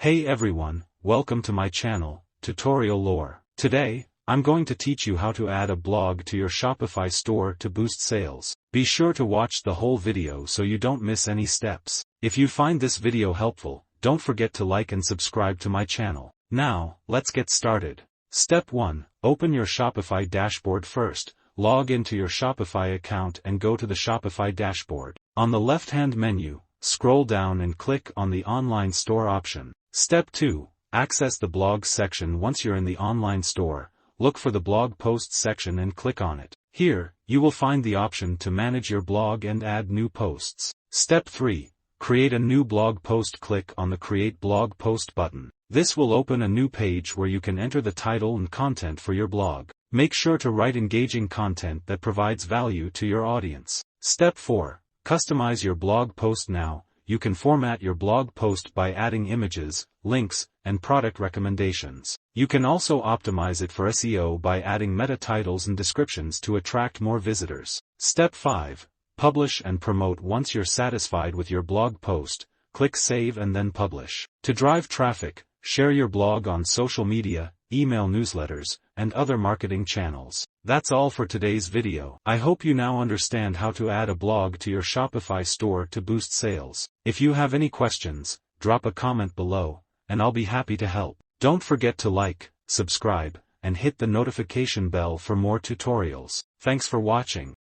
Hey everyone, welcome to my channel, Tutorial Lore. Today, I'm going to teach you how to add a blog to your Shopify store to boost sales. Be sure to watch the whole video so you don't miss any steps. If you find this video helpful, don't forget to like and subscribe to my channel. Now, let's get started. Step 1. Open your Shopify dashboard first. Log into your Shopify account and go to the Shopify dashboard. On the left-hand menu, scroll down and click on the Online Store option. Step 2. Access the Blogs section. Once you're in the online store, look for the Blog Posts section and click on it. Here, you will find the option to manage your blog and add new posts. Step 3. Create a new blog post. Click on the Create Blog Post button. This will open a new page where you can enter the title and content for your blog. Make sure to write engaging content that provides value to your audience. Step 4. Customize your blog post. Now, you can format your blog post by adding images, links, and product recommendations. You can also optimize it for SEO by adding meta titles and descriptions to attract more visitors. Step 5. Publish and promote. Once you're satisfied with your blog post, click Save and then Publish. To drive traffic, share your blog on social media, email newsletters, and other marketing channels. That's all for today's video. I hope you now understand how to add a blog to your Shopify store to boost sales. If you have any questions, drop a comment below, and I'll be happy to help. Don't forget to like, subscribe, and hit the notification bell for more tutorials. Thanks for watching.